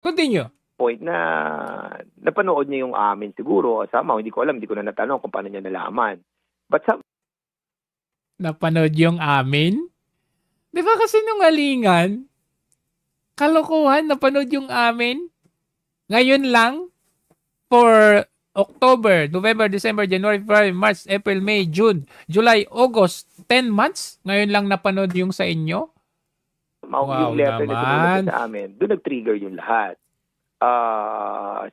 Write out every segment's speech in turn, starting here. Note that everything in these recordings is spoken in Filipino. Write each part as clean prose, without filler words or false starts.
Continue. Point na napanood niya yung amin siguro. Sama, hindi ko alam, hindi ko na natanong kung paano niya nalaman. But Napanood yung amin? Di ba kasi nungalingan? Kalokohan, napanood yung amin? Ngayon lang? For October, November, December, January, February, March, April, May, June, July, August, 10 months? Ngayon lang napanood yung sa inyo? yung letter na sinulat sa amin, doon nag-trigger yung lahat.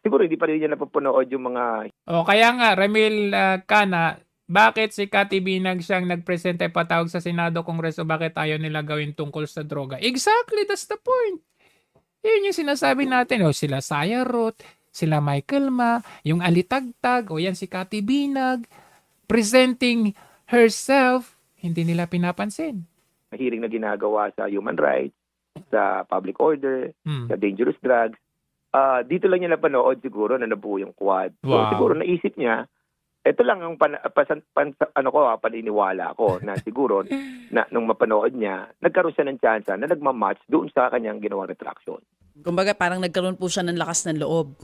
Siguro hindi pa rin niya napapanood yung mga... Kaya nga, Ramil Cana, bakit si Cathy Binag siyang nagpresente patawag sa Senado, Kongreso, bakit ayaw nila gawin tungkol sa droga? Exactly, that's the point. Yun yung sinasabi natin. Sila Saya Ruth, sila Michael Ma, yung Alitagtag, yan si Cathy Binag, presenting herself, hindi nila pinapansin. Hearing na ginagawa sa human rights, sa public order, sa dangerous drugs. Dito lang niya napanood siguro na nabuo yung quad. So siguro naisip niya, ito lang ang paniniwala ko na siguro na nung mapanood niya, nagkaroon siya ng chance na nagmamatch doon sa kanyang ginawang retraction. Kumbaga parang nagkaroon po siya ng lakas ng loob.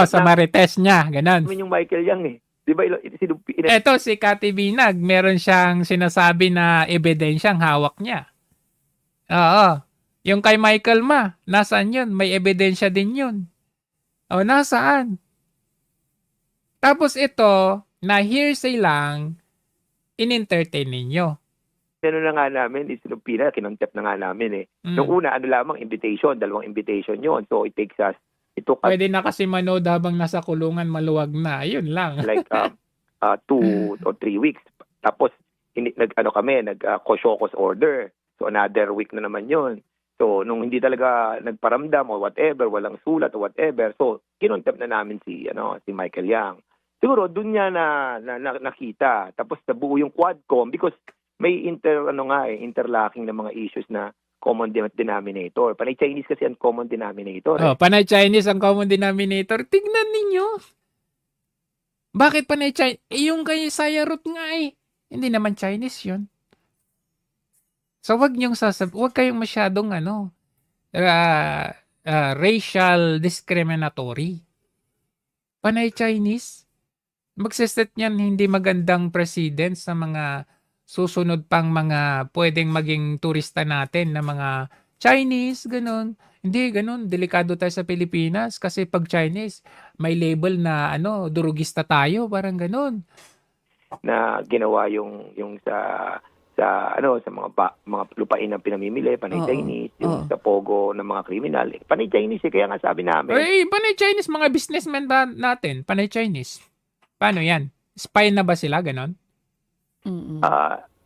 Sa marites niya, ganun. Yung Michael Yang Di ba? Ito si Cathy Binag, meron siyang sinasabi na ebidensyang hawak niya. Oo. Yung kay Michael Ma, nasaan yun? May ebidensya din yun. Nasaan? Tapos ito, na hearsay lang, in-entertain ninyo. Ano na nga namin, isinupina, kinoncept na nga namin eh. Nung una, lamang invitation, 2 invitation yon. So it takes us, pwede na kasi manood habang nasa kulungan, maluwag na. Ayun lang. Like 2 or 3 weeks. Tapos, nag-Koshokos order. So another week na naman yon. So nung hindi talaga nagparamdam o whatever, walang sulat o whatever, so kinoncept na namin si Michael Yang. Siguro doon niya na nakita. Tapos nabuo yung Quadcom because may interlocking na mga issues na common denominator. Panay Chinese kasi ang common denominator. Panay Chinese ang common denominator. Tignan ninyo. Bakit panay Chinese? Yung kay Saya Ruth nga hindi naman Chinese yun. So wag kayong masyadong racial discriminatory. Panay Chinese. Magsiset niyan hindi magandang president sa mga susunod pang mga pwedeng maging turista natin na mga Chinese, ganun. Hindi, ganun. Delikado tayo sa Pilipinas kasi pag Chinese, may label na durugista tayo, parang ganun. Na ginawa yung sa mga lupain na pinamimili, panay Chinese, yung sa pogo ng mga kriminal. Panay Chinese kaya nga sabi namin. Panay Chinese, mga businessmen ba natin? Panay Chinese. Paano yan? Spy na ba sila, ganon?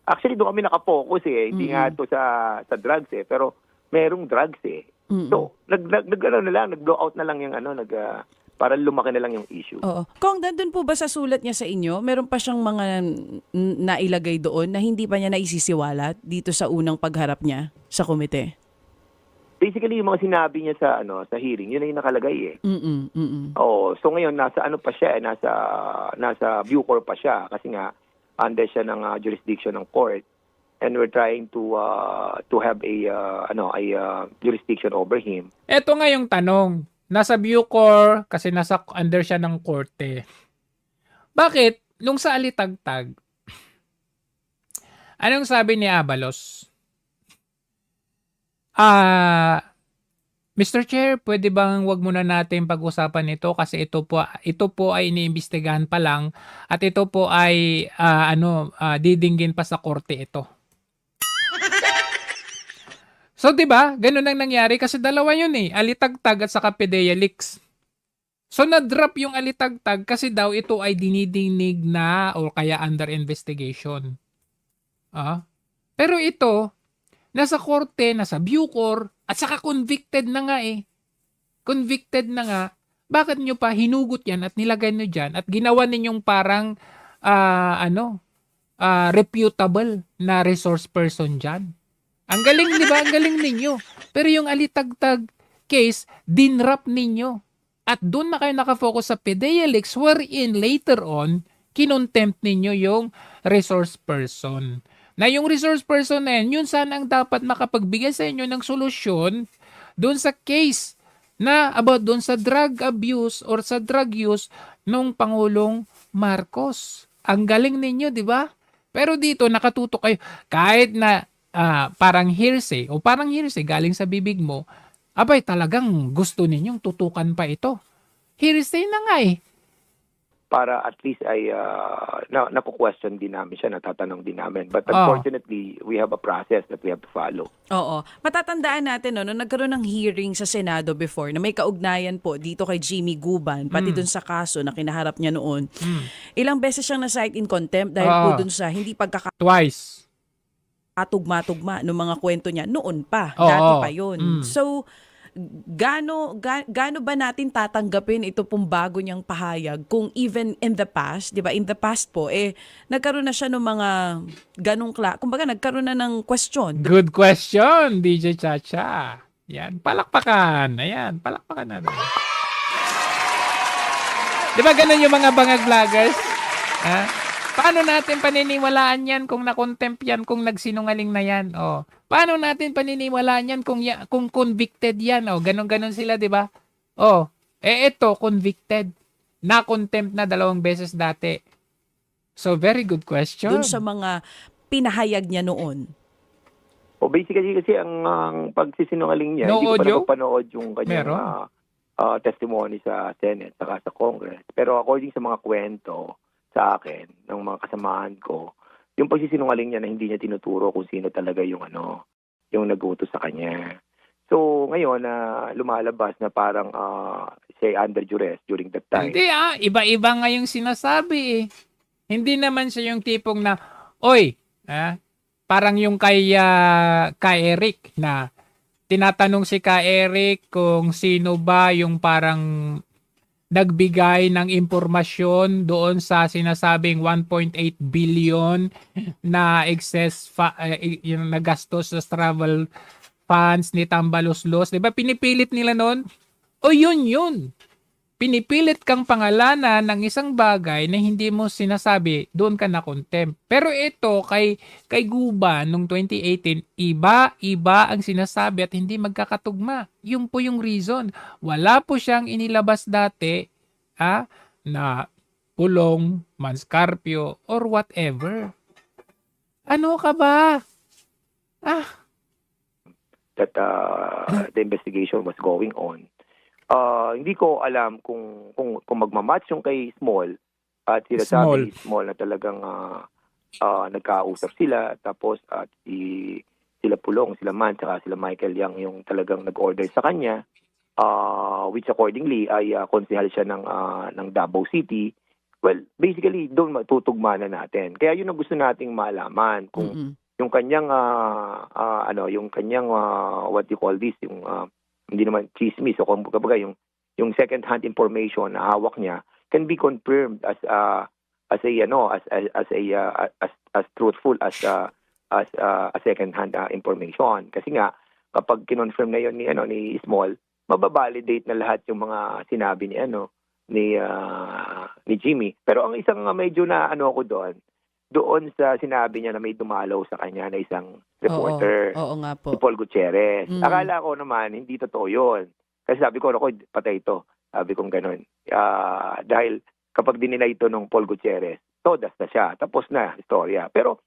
Actually, doon kami nakapokus Hindi nga to sa drugs pero merong drugs So, nag-blow out na lang yung para lumaki na lang yung issue. Kung nandun po ba sa sulat niya sa inyo, meron pa siyang mga nailagay doon na hindi pa niya naisisiwalat dito sa unang pagharap niya sa komite? Basically, yung mga sinabi niya sa hearing, yun na yung nakalagay so ngayon nasa pa siya, nasa Bucor pa siya kasi nga under siya ng jurisdiction ng court, and we're trying to have a jurisdiction over him. Ito nga yung tanong. Nasa Bucor kasi nasa under siya ng korte. Bakit nung sa Alitagtag, anong sabi ni Abalos? Mr. Chair, pwede bang wag muna natin pag-usapan ito kasi ito po ay iniimbestigahan pa lang at ito po ay didinggin pa sa korte ito. So 'di ba? Ganun ang nangyari kasi dalawa 'yun Alitagtag at saka PDEA Leaks. So na-drop yung Alitagtag kasi daw ito ay dinidinig na o kaya under investigation. Pero ito nasa korte, nasa Bucor, at saka convicted na nga Convicted na nga. Bakit nyo pa hinugot yan at nilagay nyo dyan at ginawa ninyong parang reputable na resource person dyan? Ang galing, di ba? Ang galing ninyo. Pero yung Alitagtag case, dinrap ninyo. At doon na kayo nakafocus sa PDEA Leaks wherein later on, kinontempt ninyo yung resource person. Na yung resource person na yun sana ang dapat makapagbigay sa inyo ng solusyon doon sa case na about doon sa drug abuse or sa drug use nung Pangulong Marcos. Ang galing ninyo, di ba? Pero dito nakatutok kayo kahit na parang hearsay galing sa bibig mo, abay talagang gusto ninyong tutukan pa ito. Hearsay na nga eh. Para at least ay naku-question din namin siya, natatanong din namin. But unfortunately, we have a process that we have to follow. Oo. Matatandaan natin, no, nung nagkaroon ng hearing sa Senado before na may kaugnayan po dito kay Jimmy Guban, pati dun sa kaso na kinaharap niya noon, ilang beses siyang na-cite in contempt dahil po dun sa hindi Twice. Tugma-tugma ng mga kwento niya noon pa. Dati pa yun. So, gaano ba natin tatanggapin ito pong bago niyang pahayag kung even in the past, 'di ba? In the past po nagkaroon na siya ng mga kumbaga nagkaroon na ng question. Good question, DJ Chacha. Yan, palakpakan. Ayan, palakpakan natin. 'Di ba ganun yung mga bangag vloggers? Paano natin paniniwalaan yan kung na-contempt yan, kung nagsinungaling na yan? Paano natin paniniwalaan yan kung convicted yan? Ganon-ganon sila, di ba? Ito, convicted. Na-contempt na 2 beses dati. So, very good question. Doon sa mga pinahayag niya noon. Basically kasi ang pagsisinungaling niya, No hindi ko pa audio? napapanood yung kanyang testimony sa Senate saka sa Congress. Pero according sa mga kwento sa akin, ng mga kasamahan ko, yung pagsisinungaling niya na hindi niya tinuturo kung sino talaga yung yung nag-utos sa kanya. So, ngayon, lumalabas na parang siya under duress during that time. Hindi iba-iba nga yung sinasabi eh. Hindi naman siya yung tipong na, parang yung kay Eric na tinatanong si Eric kung sino ba yung parang nagbigay ng impormasyon doon sa sinasabing 1.8 billion na excess yung nagastos sa travel funds ni Tambaluslos. 'Di ba pinipilit nila noon? Yun. Pinipilit kang pangalanan ng isang bagay na hindi mo sinasabi, doon ka na contempt. Pero ito kay Guban nung 2018, iba ang sinasabi at hindi magkakatugma. Yun po yung reason. Wala po siyang inilabas dati na pulong, manskarpyo, or whatever. Ano ka ba? That the investigation was going on. Hindi ko alam kung magmamatch yung kay Small at sinasabi ni Small na talagang nagkausap sila, tapos at sila Pulong, sila Man, saka sila Michael Yang yung talagang nag-order sa kanya, which accordingly ay konsehal siya ng Davao City. Well, basically doon matutugma na natin. Kaya yun ang gusto nating malaman kung yung kanyang what you call this, yung hindi naman chismis o kumbaga yung second hand information na hawak niya can be confirmed as truthful as second hand information, kasi nga kapag kinonfirm na yon ni Small, mababalidate na lahat yung mga sinabi ni Jimmy. Pero ang isang medyo na ako doon sa sinabi niya na may dumalaw sa kanya na isang reporter, oo nga po, si Paul Gutierrez. Akala ko naman hindi totoo yun. Kasi sabi ko, patay ito. Sabi kong ganun. Dahil kapag dininay ito ng Paul Gutierrez, todas na siya. Tapos na istorya. Pero,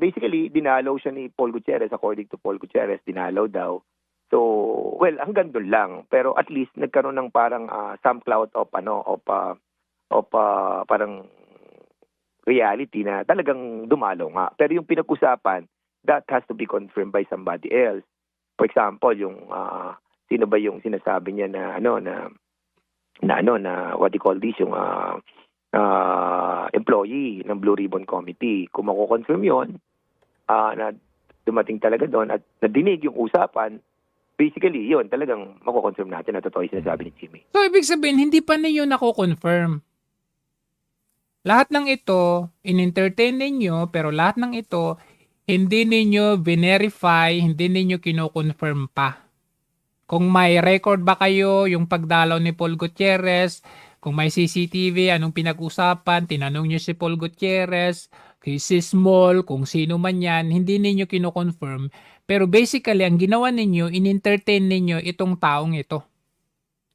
basically, dinalaw siya ni Paul Gutierrez. According to Paul Gutierrez, dinalaw daw. So, hanggang doon lang. Pero at least, nagkaroon ng parang some cloud of parang reality na talagang dumalaw nga. Pero yung pinag-usapan, that has to be confirmed by somebody else. For example, yung sino ba yung sinasabi niya na what do you call this, yung employee ng Blue Ribbon Committee. Kung mako-confirm yun, na dumating talaga doon at nadinig yung usapan, basically yun, talagang mako-confirm natin na totoo yung sinasabi ni Jimmy. So, ibig sabihin, hindi pa ninyo nako-confirm. Lahat ng ito, in-entertain ninyo, pero lahat ng ito, hindi ninyo verify, hindi ninyo kino-confirm pa. Kung may record ba kayo, yung pagdalaw ni Paul Gutierrez, kung may CCTV, anong pinag-usapan, tinanong nyo si Paul Gutierrez, kay si Small, kung sino man yan, hindi ninyo kino-confirm, Pero basically, ang ginawa ninyo, in-entertain ninyo itong taong ito.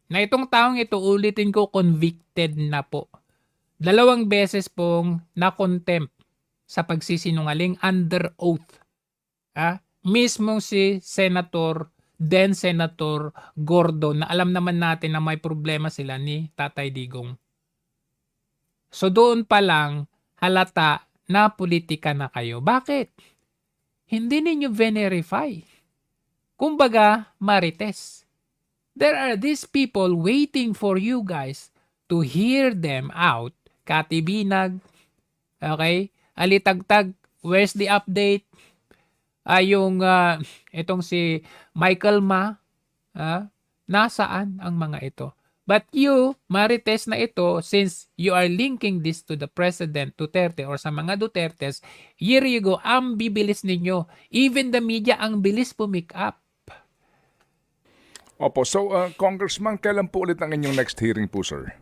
Na itong taong ito, ulitin ko, convicted na po. 2 beses pong na-contempt sa pagsisinungaling under oath. Mismo si Senator Gordon, na alam naman natin na may problema sila ni Tatay Digong. So doon pa lang, halata na politika na kayo. Bakit? Hindi ninyo verify. Kumbaga, marites. There are these people waiting for you guys to hear them out. Katibinag, okay? Alitagtag, where's the update? Itong si Michael Ma, nasaan ang mga ito? But you, marites na ito, since you are linking this to the President Duterte or sa mga Dutertes, here you go, ang bibilis ninyo. Even the media, ang bilis pumick up. Opo, so Congressman, kailan po ulit ang inyong next hearing po, sir?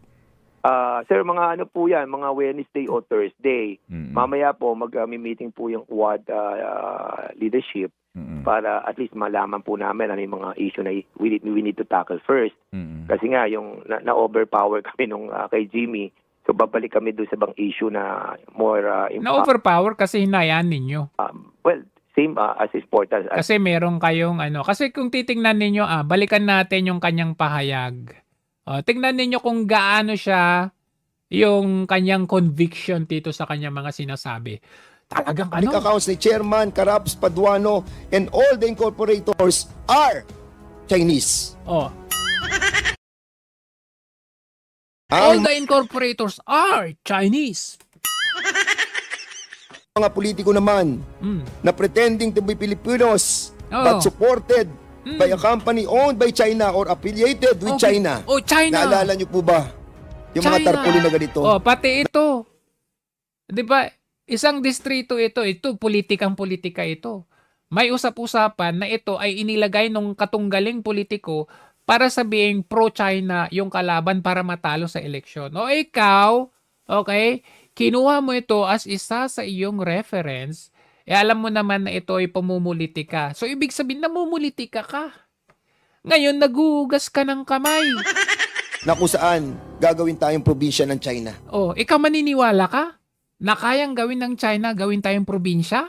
Sir, mga ano po yan, mga Wednesday o Thursday. Mamaya po, mag-meeting po yung Quad leadership para at least malaman po namin ano yung mga issue na we need to tackle first. Kasi nga, yung na-overpower kami nung kay Jimmy, so babalik kami doon sa bang issue na more... na-overpower kasi hinayaan ninyo. Well, same as is portal. Kasi meron kayong kasi kung titingnan ninyo, balikan natin yung kanyang pahayag. Tingnan ninyo kung gaano siya yung kanyang conviction dito sa kanyang mga sinasabi. Talagang accounts ni Chairman Carabs Paduano and all the incorporators are Chinese. All the incorporators are Chinese. Mga politiko naman na pretending to be Filipinos but supported by a company owned by China or affiliated with China. China. Naalala niyo po ba yung China. mga tarpaulin na ganito? Pati ito. 'Di ba? Isang distrito ito, politika ito. May usap-usapan na ito ay inilagay nung katunggaling politiko para sabihing pro-China yung kalaban para matalo sa eleksyon. O ikaw, okay, kinuha mo ito as isa sa iyong reference, alam mo naman na ito ay pamumulitika. So ibig sabihin, namumulitika ka. Ngayon, naguhugas ka ng kamay. Na kung saan gagawin tayong probinsya ng China. Ikaw maniniwala ka? Na kayang gawin ng China, gawin tayong probinsya?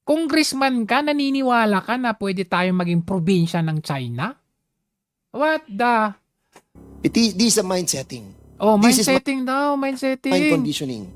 Congressman ka, naniniwala ka na pwede tayong maging probinsya ng China? What the? This is a mind setting. Mind setting daw, mind setting. Mind conditioning.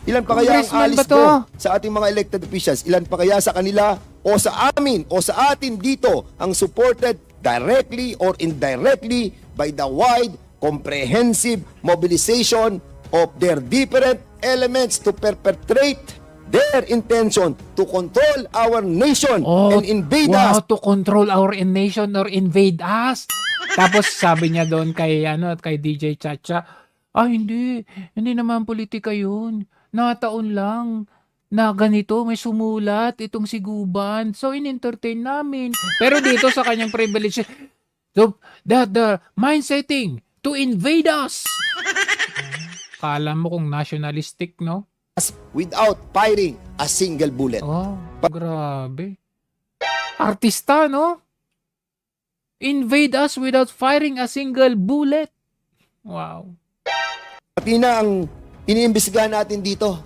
Ilan pa kaya ang alis ko sa ating mga elected officials? Ilan pa kaya sa kanila o sa amin o sa atin dito ang supported directly or indirectly by the wide, comprehensive mobilization of their different elements to perpetrate their intention to control our nation and invade us. To control our nation or invade us. Tapos sabi niya doon kay DJ Chacha, hindi naman politika yun. Nataon lang na ganito, may sumulat itong si Guban. So, in-entertain namin. Pero dito sa kanyang privilege, the mind setting to invade us. Kala mo kung nationalistic, no? Without firing a single bullet. Grabe. Artista, no? Invade us without firing a single bullet. Wow. Pati na ang iniimbestigahan natin dito.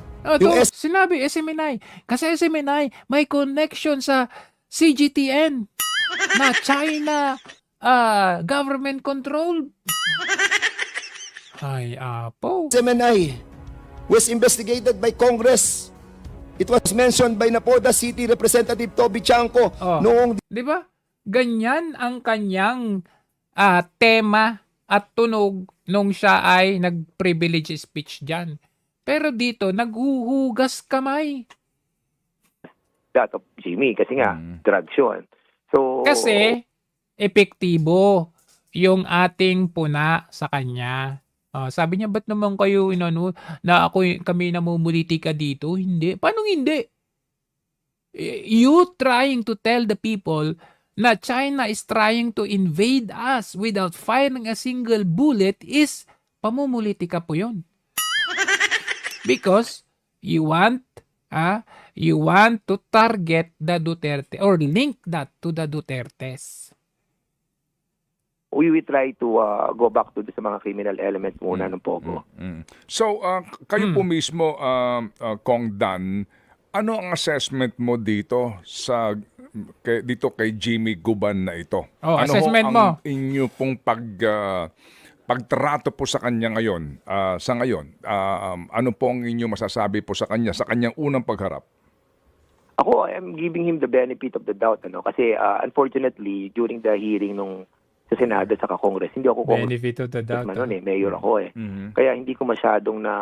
Sinabi, SMNI. Kasi SMNI, may connection sa CGTN na China government control. Ay, apo. SMNI was investigated by Congress. It was mentioned by Napoda City Representative Toby Chanco noong... Di ba? Ganyan ang kanyang tema at tunog nung siya ay nag-privilege speech dyan. Pero dito, naghuhugas kamay. That of Jimmy, kasi nga, drugs yun. So, kasi, epektibo yung ating puna sa kanya. Sabi niya, ba't naman kayo na kami namumulitika dito? Hindi. Paano hindi? You trying to tell the people na China is trying to invade us without firing a single bullet is pamumulitika po yun. Because you want you want to target the Duterte or link that to the Dutertes. We will try to go back to sa mga criminal elements muna ng Pogo. So, kayo po mismo, Kong Dan, ano ang assessment mo dito dito kay Jimmy Guban na ito? Ano assessment ang inyo pong pagtrato po sa kanya ngayon? Sa ngayon, ano po ang inyo masasabi po sa kanya sa kanyang unang pagharap? Ako, I'm giving him the benefit of the doubt. Kasi unfortunately, during the hearing sa Senado sa Congress, hindi ako benefit of the doubt. Mayor ako Kaya hindi ko masyadong na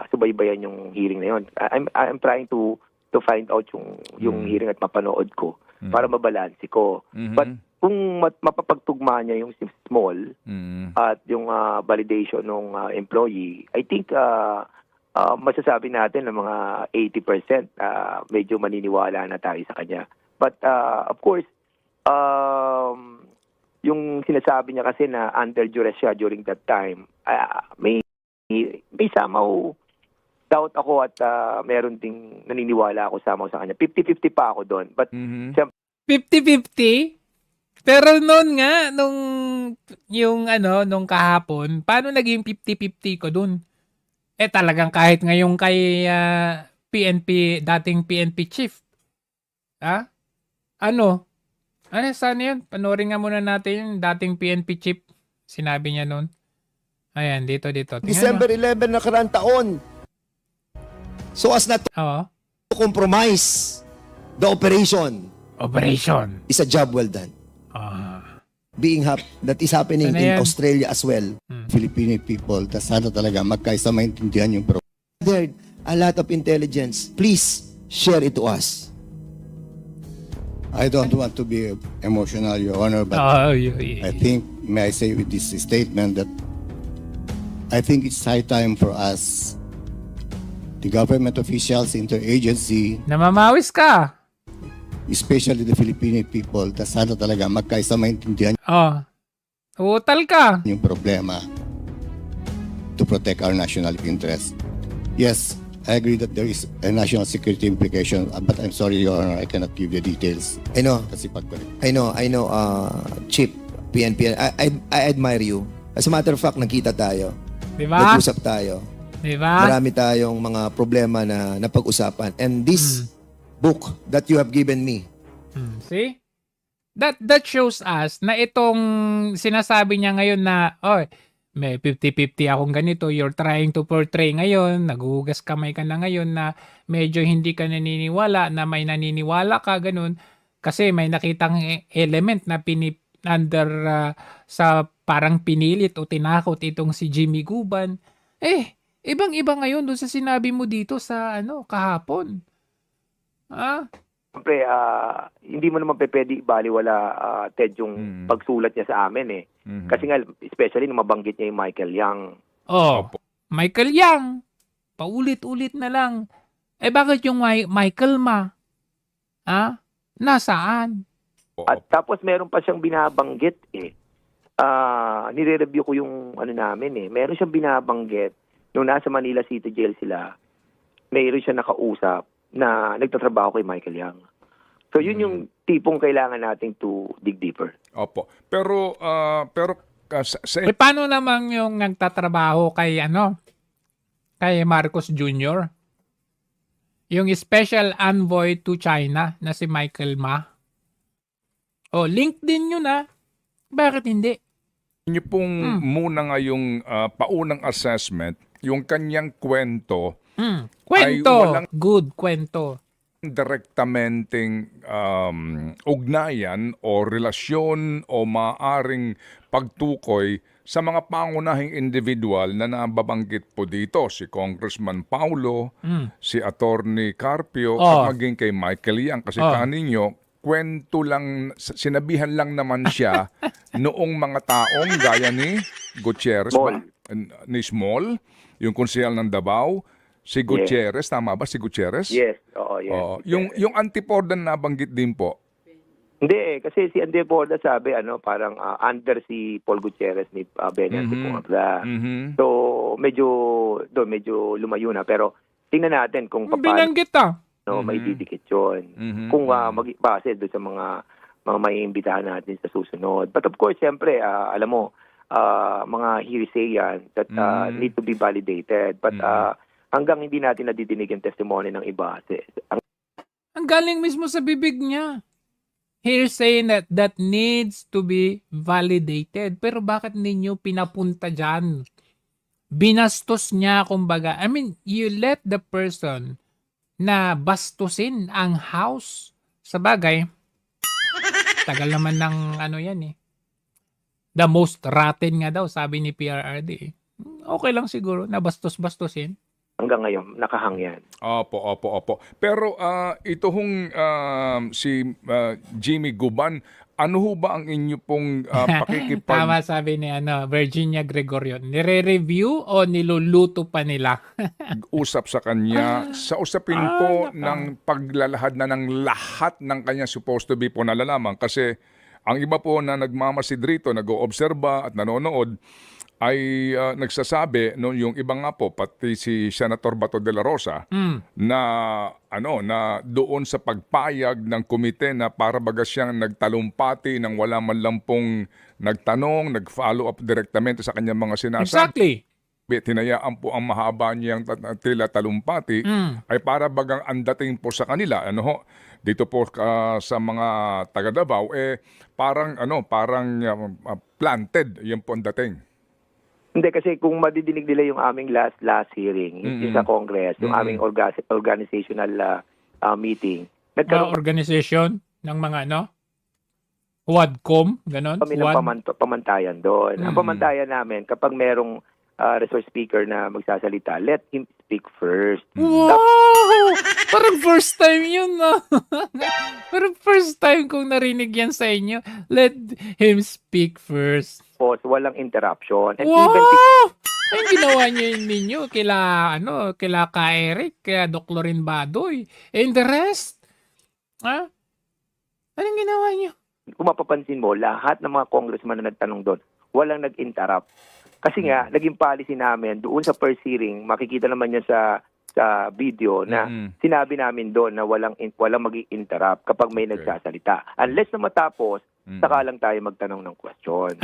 subaybayan yung hearing na yun. I'm trying to find out yung hearing at mapanood ko para mabalansi ko. But kung mapapagtugma niya yung small at yung validation ng employee, I think masasabi natin na mga 80% medyo maniniwala na tayo sa kanya. But of course, yung sinasabi niya kasi na under duress siya during that time, may somehow doubt ako at meron ding naniniwala ako sa kanya. 50-50 pa ako doon. But 50-50? Pero noon nga, nung kahapon, paano naging 50-50 ko dun? Talagang kahit ngayon kay dating PNP chief. Saan yun? Panoorin nga muna natin yung dating PNP chief. Sinabi niya noon. Ayan, dito. Tingnan December 11 na karang taon. So as not to compromise the operation. Is a job well done. That is happening in Australia as well. Filipino people, sana talaga magkaisa maintindihan yung problem. There a lot of intelligence. Please share it to us. I don't want to be emotional, Your Honor, but I think, may I say with this statement that I think it's high time for us, the government officials, interagency, namamawis ka. Especially the Filipino people, sana talaga magkaisa maintindihan utal ka yung problema to protect our national interest. Yes, I agree that there is a national security implication, but I'm sorry, Your Honor, I cannot give you details. I know. Kasi I know, Chief, PNP, I admire you. As a matter of fact, nakita tayo. Diba? Nag-usap tayo. Diba? Marami tayong mga problema na napag-usapan. And this book that you have given me. See? That shows us na itong sinasabi niya ngayon na, may 50-50 akong ganito, you're trying to portray ngayon, naghuhugas kamay ka na ngayon na medyo hindi ka naniniwala, na may naniniwala ka, ganun, kasi may nakitang element na sa parang pinilit o tinakot itong si Jimmy Guban. Ibang-iba ngayon doon sa sinabi mo dito sa kahapon. Siyempre, hindi mo naman pwede ibaliwala, Ted, yung pagsulat niya sa amin Kasi nga, especially nung mabanggit niya yung Michael Yang. Michael Yang. Paulit-ulit na lang. Bakit yung Michael Ma? Nasaan? At tapos meron pa siyang binabanggit nire-review ko yung namin Meron siyang binabanggit nung nasa Manila City Jail sila. Mayroon siya nakausap na nagtatrabaho kay Michael Yang. So yun yung tipong kailangan nating to dig deeper. Opo. Pero paano naman yung nagtatrabaho kay Marcos Jr.? Yung special envoy to China na si Michael Ma? LinkedIn yun Bakit hindi? Inyo pong muna ngayong paunang assessment, yung kanyang kwento. Good kwento. Direktamenteng ugnayan o relasyon o maaring pagtukoy sa mga pangunahing individual na nababanggit po dito, si Congressman Paulo, si Attorney Carpio, at maging kay Michael Yang. Kasi kaninyo, kwento lang, sinabihan lang naman siya noong mga taong gaya ni Gutierrez, ni Small, yung konsehal ng Davao, si Gutierrez, tama ba si Gutierrez? Yes, yes. Yung Antipordan nabanggit din po. Hindi kasi si Antipordan sabi parang under si Paul Gutierrez ni Benny Antipordan. So medyo lumayo na, pero tingnan natin kung paano. Binanggit No, may didikit yun. Kung base doon sa mga maiimbitahan natin sa susunod. But of course, siyempre, alam mo, mga hearsay yan that need to be validated. But hanggang hindi natin nadidinig yung testimony ng iba. Ang galing mismo sa bibig niya. Hearsay that needs to be validated. Pero bakit ninyo pinapunta dyan? Binastos niya, kumbaga. I mean, you let the person na bastusin ang house. Sa bagay, tagal naman ng yan eh. The most rotten nga daw, sabi ni PRRD. Okay lang siguro, nabastos-bastusin. Hanggang ngayon, nakahangyan. Opo. Pero ito hong si Jimmy Guban, ano ho ba ang inyo pong pakikipag... Tama sabi ni Virginia Gregorio, nire-review o niluluto pa nila? Usap sa kanya sa usapin po ng paglalahad na ng lahat ng kanya supposed to be po nalalaman. Kasi ang iba po na nagmamasid rito, nag-oobserba at nanonood, ay nagsasabi yung iba nga po pati si Senator Bato de la Rosa na doon sa pagpayag ng komite na para baga siyang nagtalumpati ng wala man lang pong nagtanong, nag-follow up direktamente sa kanyang mga sinasabi. Exactly. Tinayaan po ang mahaba niyang tila talumpati ay para bagang ang dating po sa kanila dito po sa mga taga Davao parang planted yung po ang dating. Hindi, kasi kung madidinig nila yung aming last hearing sa Congress, yung aming organizational meeting. Organization ng mga WADCOM, ganon? Kami ng pamantayan doon. Ang pamantayan namin, kapag merong resource speaker na magsasalita, let him speak first. Wow! Parang first time yun, no? Parang first time kong narinig yan sa inyo. Let him speak first. Walang interruption. And wow! Ay, ginawa ninyo kila ka Eric, kaya Doc Lorin Badoy. And the rest? Anong ginawa nyo? Kung mapapansin mo, lahat ng mga congressman na nagtanong doon, walang nag-interrupt. Kasi nga, naging policy namin, doon sa first hearing, makikita naman yan sa video na sinabi namin doon na walang mag-interrupt kapag may nagsasalita. Unless na matapos, saka lang tayo magtanong ng question.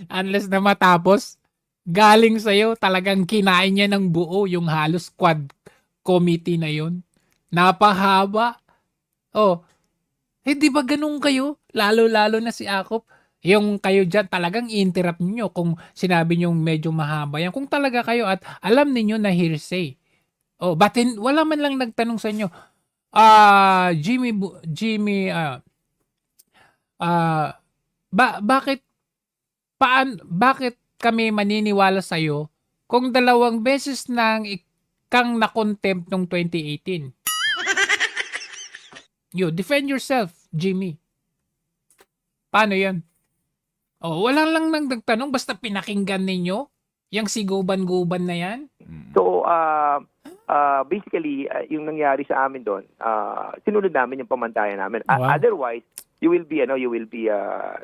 Unless na matapos, galing sa'yo, talagang kinain niya ng buo yung halos quad committee na yun. Napahaba. Di ba ganun kayo? Lalo-lalo na si Akop. Yung kayo dyan talagang i-interrupt niyo kung sinabi niyo medyo mahaba yan. Kung talaga kayo at alam niyo na hearsay. Wala man lang nagtanong sa inyo. Jimmy, bakit kami maniniwala sa iyo kung 2 beses nang kang na-contempt noong 2018? You defend yourself, Jimmy. Paano 'yan? Wala lang nang nagtanong basta pinakinggan ninyo yung siguban-guban na 'yan. So basically yung nangyari sa amin doon, sinunod namin yung pamantayan namin. Wow. Otherwise, you will be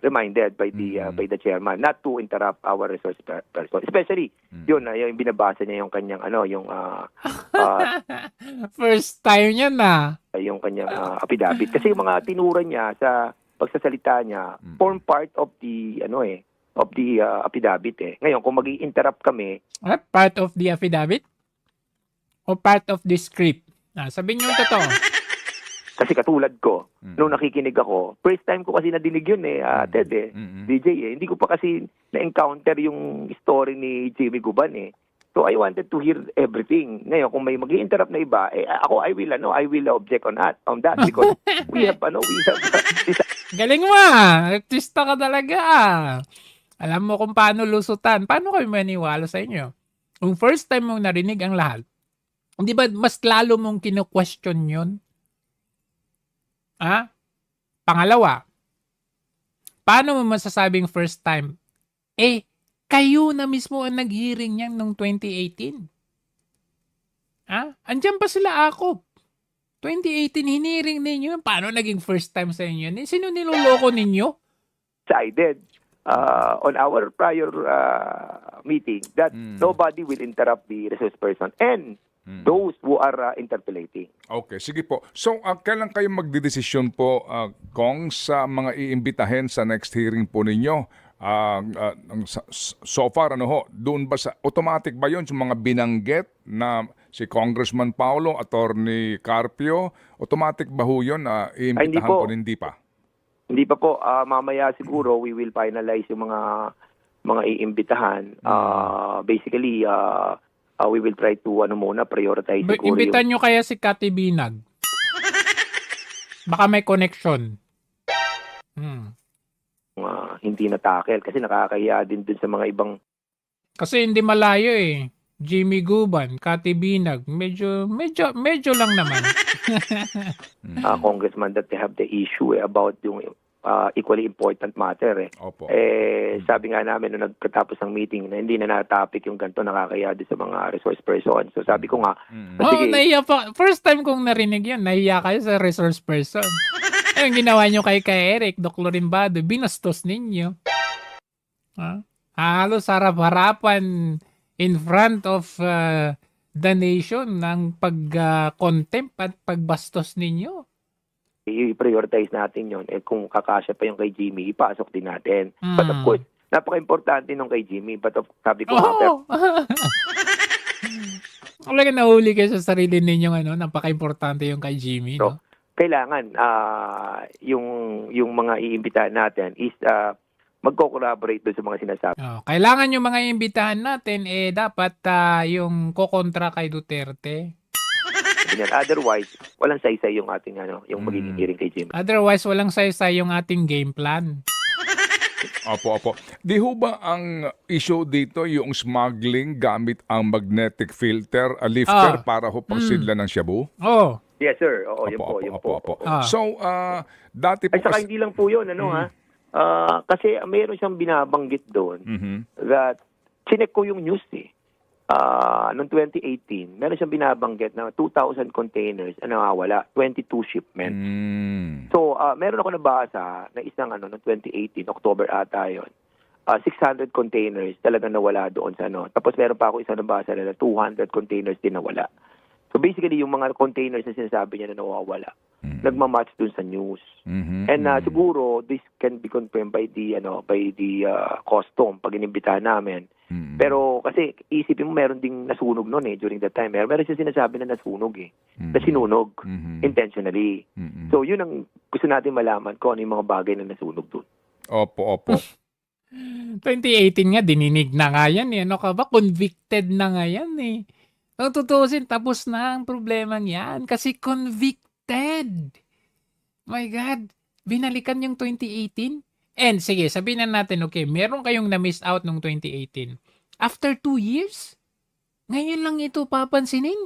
reminded by the chairman not to interrupt our resource person. Especially yun yung binabasa niya yung kanyang first time niya na yung kanyang affidavit kasi yung mga tinura niya sa pagsasalita niya form part of the affidavit eh. Ngayon kung magi-interrupt kami, part of the affidavit o part of the script? Sabihin niyo totoo. Kasi katulad ko, nung nakikinig ako, first time ko kasi nadinig yun Ted DJ hindi ko pa kasi na-encounter yung story ni Jimmy Guban So I wanted to hear everything. Ngayon, kung may mag-i-interrupt na iba, ako I will object on that because we have Galing mo artista ka talaga Alam mo kung paano lusutan. Paano kayo maniwala sa inyo? Kung first time mong narinig ang lahat, hindi ba mas lalo mong kino-question yun? Pangalawa, paano mo masasabing first time? Kayo na mismo ang nag-hearing niyan noong 2018. Andiyan pa sila ako. 2018, hiniring ninyo. Paano naging first time sa inyo? Sino niloloko ninyo? Decided on our prior meeting that nobody will interrupt the resource person. And those who are interpolating. Okay, sige po. So, kailan kayo magdidesisyon po, Kong, sa mga iimbitahin sa next hearing po ninyo? So far, doon ba sa, automatic ba yun sa mga binanggit na si Congressman Paulo, Attorney Carpio, automatic ba ho yun na iimbitahan po, hindi pa? Hindi pa po. Mamaya siguro we will finalize yung mga iimbitahan. Basically, we will try to prioritize siguro. Imbitan nyo kaya si Cathy Binag. Baka may connection. Hindi natakel kasi nakakahiya din dun sa mga ibang. Kasi hindi malayo eh. Jimmy Guban, Cathy Binag, medyo lang naman. Congressman that they have the issue about yung equally important matter. Opo. Sabi nga namin nung nagkatapos ng meeting na hindi na na-topic yung ganito, nakakaya din sa mga resource person. So sabi ko nga, sige. Nahiya pa. First time kong narinig yan, nahiya kayo sa resource person. Yung ginawa nyo kay Eric, Doc Lorimbado, binastos ninyo. Halos harap-harapan in front of the nation ng pag-contempt at pagbastos ninyo. I-prioritize natin yon. Kung kakasya pa yung kay Jimmy, ipasok din natin. But of course, napaka-importante nung kay Jimmy. But sabi ko, Wala ka nahuli kayo sa sarili ninyong napaka-importante yung kay Jimmy. So, kailangan yung mga iimbitahan natin is magko-collaborate doon sa mga sinasabi. Kailangan yung mga iimbitahan natin dapat yung kokontra kay Duterte. Otherwise, walang saysay yung ating yung magiging hearing kay Jimmy. Otherwise, walang saysay yung ating game plan. Opo. Di ho ba ang issue dito yung smuggling gamit ang magnetic filter, lifter para ho pagsidla ng shabu? Yes, sir. Oo, yun po. So, dati po... Ay, saka hindi lang po yun, kasi mayroon siyang binabanggit doon that chinek ko yung news noong 2018, meron siyang binabanggit na 2,000 containers nawawala, 22 shipments. So, meron ako nabasa na isang noong 2018, October ata yun, 600 containers talaga nawala doon sa Tapos meron pa ako isang nabasa na 200 containers din nawala. So basically, yung mga containers na sinasabi niya na nawawala, nagmamatch dun sa news. And siguro, this can be confirmed by the custom pag inimbitahan namin. Pero kasi isipin mo, meron ding nasunog noon during that time. Meron siya sinasabi na nasunog na sinunog intentionally. So yun ang gusto natin malaman kung ano yung mga bagay na nasunog dun. Opo. 2018 nga, dininig na nga yan. Ano ka ba? Convicted na nga yan Kung tutusin, tapos na ang problema niyan. Kasi convicted. My God. Binalikan yung 2018. And sige, sabihin na natin, okay, meron kayong na-miss out nung 2018. After 2 years, ngayon lang ito papansinin.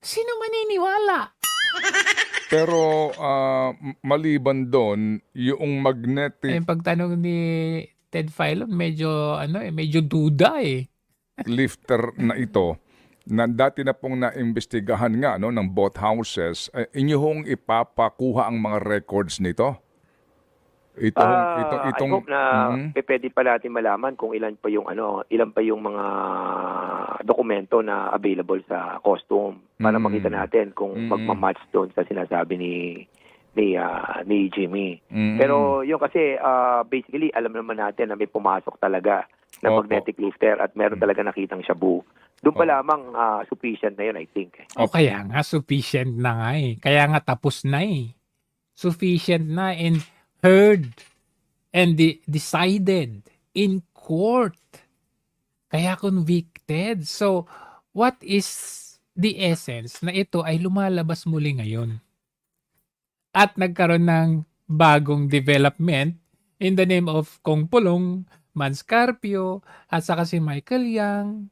Sino maniniwala? Pero maliban doon, yung magnetic... Yung pagtanong ni Ted Filon, medyo duda lifter na ito, na dati na pong naimbestigahan nga ng both houses, inyo hong ipapakuha ang mga records nito? I hope na pwede pa natin malaman kung ilan pa yung mga dokumento na available sa custom para makita natin kung magmamatch doon sa sinasabi ni Jimmy. Pero yung kasi basically alam naman natin na may pumasok talaga na magnetic lifter at meron talaga nakitang shabu. Doon pa lamang sufficient na yun, I think. Kaya nga sufficient na nga Kaya nga tapos na Sufficient na and heard and decided in court. Kaya convicted. So, what is the essence na ito ay lumalabas muli ngayon? At nagkaroon ng bagong development in the name of Kong Pulong, Mans Carpio, at saka si Michael Yang.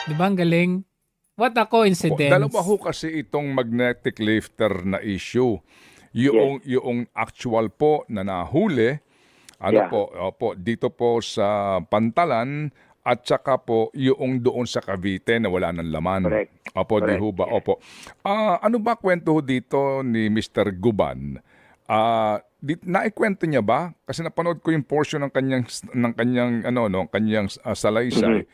Di ba ang galing? What a coincidence. Dalawa ho kasi itong magnetic lifter na issue. Yung actual po na nahuli, dito po sa Pantalan, at saka po yung doon sa Cavite na wala ng laman. Correct. Di ho ba? Ano ba kwento dito ni Mr. Guban? Naikwento niya ba? Kasi napanood ko yung portion ng kanyang salaysay.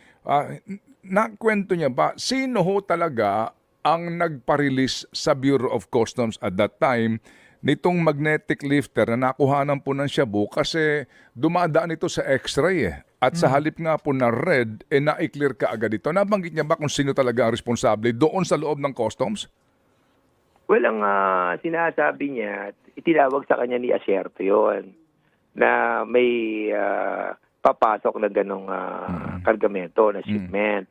nakwento niya ba, sino ho talaga ang nagpa-release sa Bureau of Customs at that time nitong magnetic lifter na nakuhanan po ng Shabu kasi dumadaan ito sa x-ray At sa halip nga po na red, na-clear ka agad ito. Nabanggit niya ba kung sino talaga ang responsable doon sa loob ng customs? Well, ang sinasabi niya, itinawag sa kanya ni Asierto yon na may papasok na ganong kargamento na shipment.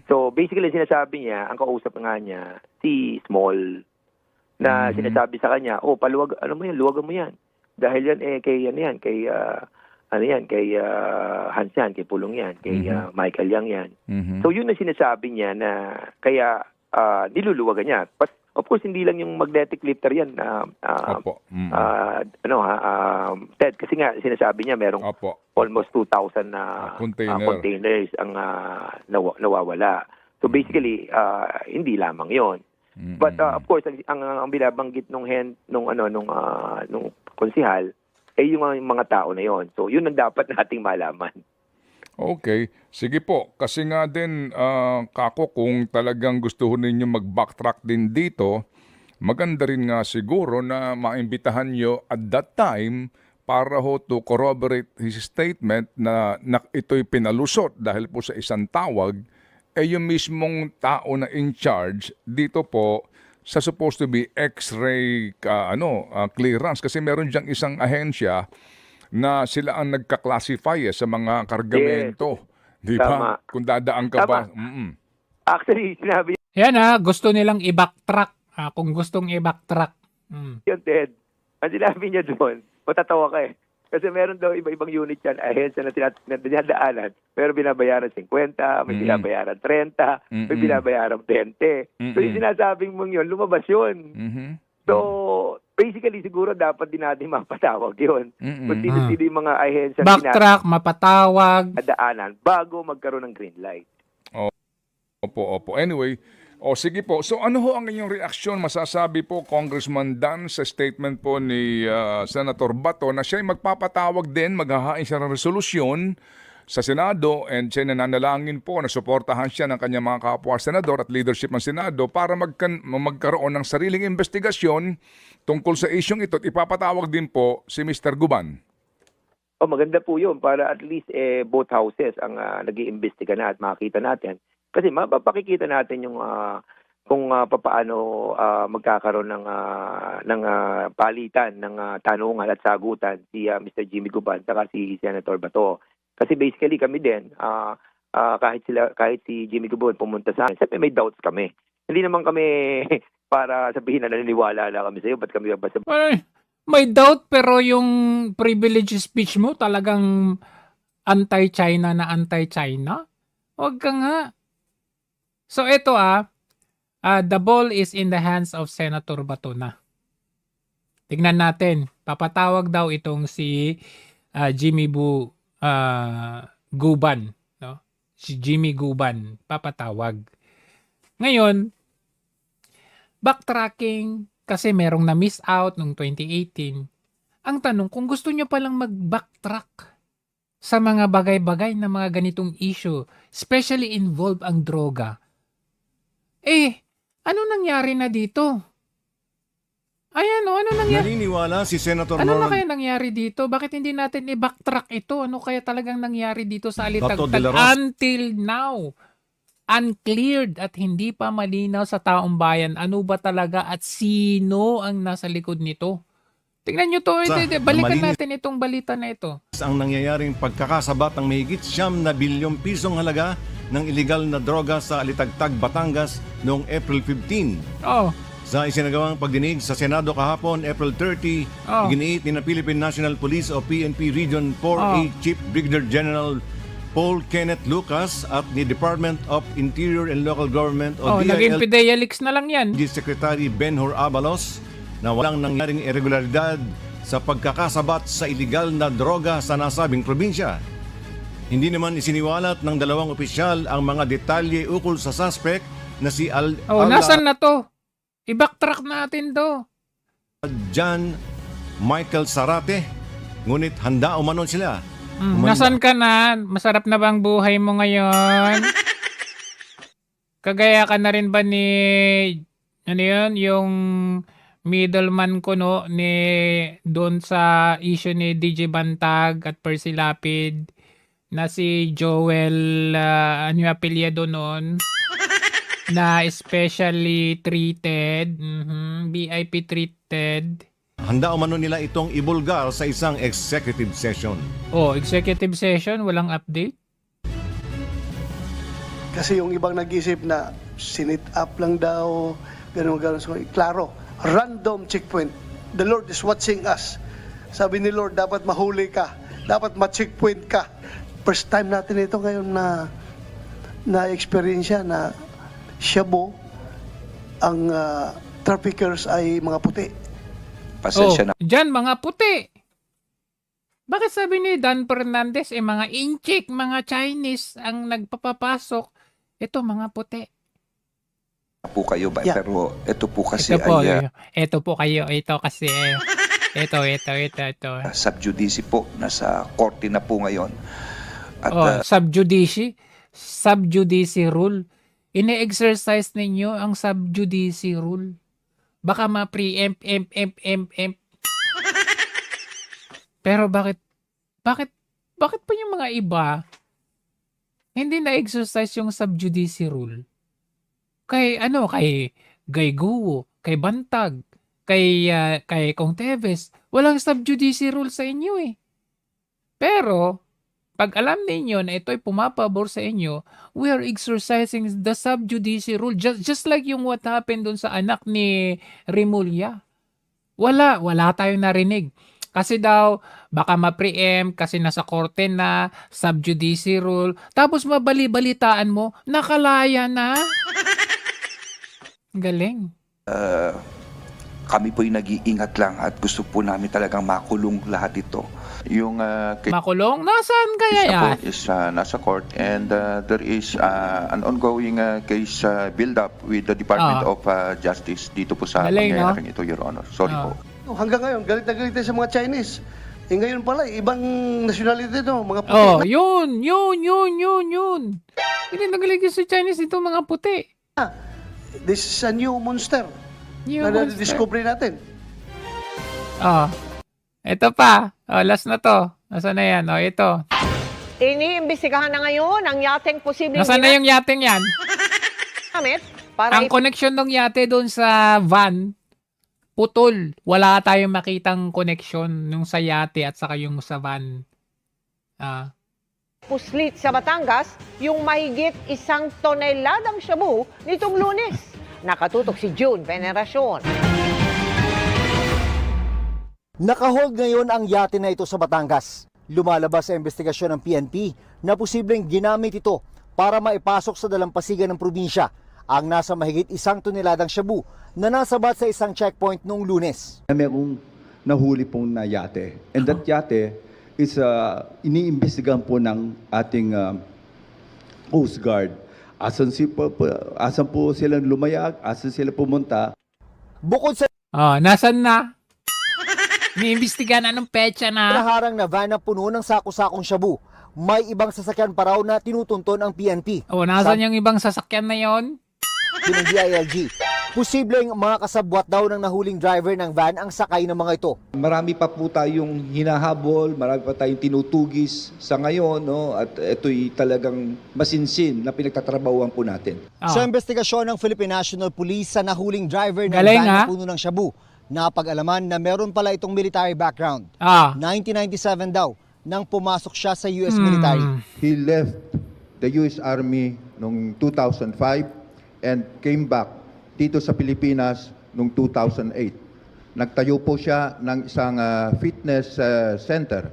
So basically sinasabi niya, ang kausap nga niya, si Small, na sinasabi sa kanya, paluwag, luwagan mo yan. Dahil yan kay kay Hans yan, kay Pulong yan, kay Michael Yang yan. So yun na sinasabi niya na kaya niluluwagan niya. But of course, hindi lang yung magnetic lifter yan. Ted, kasi nga sinasabi niya merong almost 2,000 na containers ang nawawala. So basically, hindi lamang yon. But of course, ang binabanggit nung konsihal ay yung mga tao na yon. So yun ang dapat nating malaman. Okay. Sige po. Kasi nga din, kako, kung talagang gusto ninyo mag-backtrack din dito, maganda rin nga siguro na maimbitahan nyo at that time para ho to corroborate his statement na ito'y pinalusot dahil po sa isang tawag, yung mismong tao na in charge dito po sa supposed to be x-ray clearance. Kasi meron diyang isang ahensya na sila ang nagka-classify sa mga kargamento. Yes. Di ba? Kung dadaan ka ba. Actually, sinabi yan gusto nilang i-backtrack. Kung gustong i-backtrack. Yun, Ted. Ang sinabi niya doon, matatawa ka Kasi meron daw iba-ibang unit yan, ahensya na dinadaanan. Pero binabayaran 50, may binabayaran 30, may binabayaran 20. So yung sinasabing mong yun, lumabas yun. So, basically, siguro dapat din natin mapatawag yun. Kung sino yung mga ahensya backtrack, mapatawag, daanan bago magkaroon ng green light. Opo. Anyway, sige po. So ano ho ang inyong reaksyon, masasabi po, Congressman Dan, sa statement po ni Senator Bato na siya'y magpapatawag din, maghahain siya ng resolusyon sa Senado and siya nananalangin po na suportahan siya ng kanyang mga kapwa senador at leadership ng Senado para magkaroon ng sariling investigasyon tungkol sa isyong ito at ipapatawag din po si Mr. Guban. Maganda po yun para at least both houses ang nag-iimbestiga na at makita natin. Kasi mapapakikita natin yung kung papaano magkakaroon ng palitan ng tanungan at sagutan si Mr. Jimmy Guban at si Senator Bato. Kasi basically kami din, kahit si Jimmy Guban pumunta sa akin, sabi may doubts kami. Hindi naman kami para sabihin na naniniwala na kami sa iyo, ba't kami basta... May doubt pero yung privilege speech mo talagang anti-China na anti-China? Huwag ka nga. So ito the ball is in the hands of Senator Bato na. Tignan natin, papatawag daw itong si Jimmy Guban, no? Si Jimmy Guban papatawag. Ngayon, backtracking kasi merong na-miss out noong 2018. Ang tanong, kung gusto nyo palang mag-backtrack sa mga bagay-bagay na mga ganitong issue, especially involved ang droga, ano nangyari na dito? Ano nangyari? Naniniwala si Senator Ano na kaya nangyari dito? Bakit hindi natin i-backtrack ito? Ano kaya talagang nangyari dito sa Alitagtag until now? Uncleared at hindi pa malinaw sa taong bayan. Ano ba talaga at sino ang nasa likod nito? Tingnan nyo to. Balikan natin itong balita na ito. Ang nangyayaring pagkakasabat ng mahigit 9 bilyong pisong halaga ng iligal na droga sa Alitagtag, Batangas noong April 15. Sa isinagawang pagdinig sa Senado kahapon, April 30, iginiit ni Philippine National Police o PNP Region 4A Chief Brigadier General Paul Kenneth Lucas at ni Department of Interior and Local Government o naging PDEA leaks na lang yan. Secretary Benhur Abalos na walang nangyaring irregularidad sa pagkakasabat sa iligal na droga sa nasabing probinsya. Hindi naman isiniwalat ng dalawang opisyal ang mga detalye ukol sa suspect na si nasan na to? I-backtrack natin to. John Michael Sarate, ngunit handa umanon sila. Nasaan ka na? Masarap na bang buhay mo ngayon? Kagaya ka na rin ba ni, ano yun, yung middleman ko, no, ni, doon sa issue ni DJ Bantag at Percy Lapid, na si Joel, ano yung apelyido noon, na especially treated, VIP treated. Handa umano nila itong ibulgar sa isang executive session. Oh, executive session, walang update? Kasi yung ibang nag-isip na sinit up lang daw, gano'n. So, klaro, random checkpoint. The Lord is watching us. Sabi ni Lord, dapat mahuli ka. Dapat ma-checkpoint ka. First time natin ito ngayon na experience na Shabu, ang traffickers ay mga puti. Pasensya na. Diyan, mga puti. Bakit sabi ni Dan Fernandez, mga Inchik, mga Chinese ang nagpapapasok? Ito, mga puti. Po kayo ba? Yeah. Pero ito po kasi ito po kayo. Ito kasi, ito. Subjudice po. Nasa korte na po ngayon. At, subjudice? Subjudice rule. Ine-exercise ninyo ang subjudice rule. Baka ma-preempt, empt. Pero bakit pa yung mga iba hindi na-exercise yung subjudice rule? Kay Guy Guo, kay Bantag, kay Kong Teves, walang subjudice rule sa inyo eh. Pero pag alam ninyo na ito'y pumapabor sa inyo, we are exercising the subjudice rule. Just like yung what happened dun sa anak ni Remulla. Wala tayong narinig. Kasi daw, baka ma-preempt kasi nasa korte na, subjudice rule. Tapos mabali-balitaan mo, nakalaya na. Galing. Kami po'y nag-iingat lang at gusto po namin talagang makulong lahat ito. Yung makulong? Nasaan kaya yan? Is nasa court and there is an ongoing case build-up with the Department of Justice dito po sa pangyayaring ito, Your Honor. Sorry po. Hanggang ngayon, galit na galit sa mga Chinese. Ngayon pala, ibang nationality ito, mga puti. Yun. Hindi nagalit sa Chinese ito, mga puti. This is a new monster. Na discover natin. Ito pa. Last na to. Nasaan na yan? Ito. Iniimbestigahan na ngayon ang yateng posibleng... Nasaan na yung yateng yan? Ang connection ng yate doon sa van, putol. Wala tayong makitang connection nung sa yate at saka yung sa van. Puslit sa Batangas, yung mahigit 1 toneladang shabu nitong Lunes. Nakatutok si June Veneracion. Nakahold ngayon ang yate na ito sa Batangas. Lumalabas sa investigasyon ng PNP na posibleng ginamit ito para maipasok sa dalampasigan ng probinsya ang nasa mahigit 1 toneladang shabu na nasabat sa isang checkpoint noong Lunes. Mayroong nahuli pong na yate. And that yate is iniimbestigahan po ng ating Coast Guard. Asan po silang lumayag, asan sila pumunta. Bukod sa... nasan na? Iniimbestigahan anong petsa na? Naharang na van na puno ng sako-sakong shabu. May ibang sasakyan pa raw na tinutunton ang PNP. Nasaan yung ibang sasakyan na yon? Ng DILG. Posibleng mga kasabwat daw ng nahuling driver ng van ang sakay ng mga ito. Marami pa po tayong hinahabol, marami pa tayong tinutugis sa ngayon, no? At ito'y talagang masinsin na pinagtatrabahuan po natin. Sa investigasyon ng Philippine National Police sa nahuling driver ng van na puno ng shabu, napag-alaman na meron pala itong military background. 1997 daw nang pumasok siya sa US military. He left the US Army noong 2005 and came back dito sa Pilipinas noong 2008. Nagtayo po siya ng isang fitness center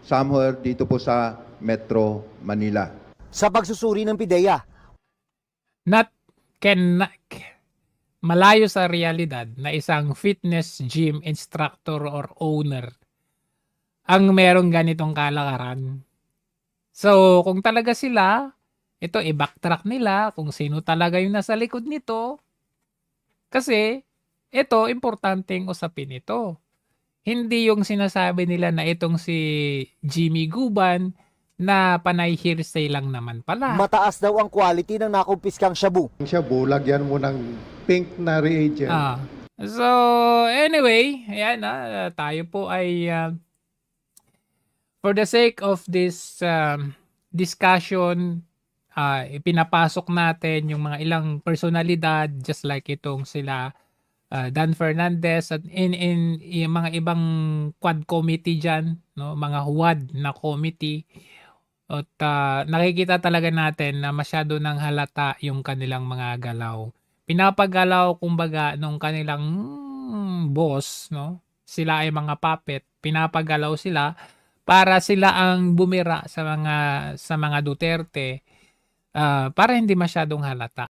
somewhere dito po sa Metro Manila. Sa pagsusuri ng PIDEA, malayo sa realidad na isang fitness gym instructor or owner ang merong ganitong kalakaran. So, kung talaga sila, ito i-backtrack nila kung sino talaga yung nasa likod nito. Kasi, ito, importanteng usapin ito. Hindi yung sinasabi nila na itong si Jimmy Guban na panay hearsay lang naman pala. Mataas daw ang quality ng nakumpiskang shabu. Shabu, lagyan mo ng pink na reagent. So, anyway, ayan tayo po ay for the sake of this discussion, ipinapasok natin yung mga ilang personalidad just like itong sila Dan Fernandez at in yung mga ibang quad committee dyan, no? Mga huwad na committee. At nakikita talaga natin na masyado nang halata yung kanilang mga galaw. Pinapagalaw kumbaga nung kanilang boss, no? Sila ay mga puppet. Pinapagalaw sila para sila ang bumira sa mga Duterte para hindi masyadong halata.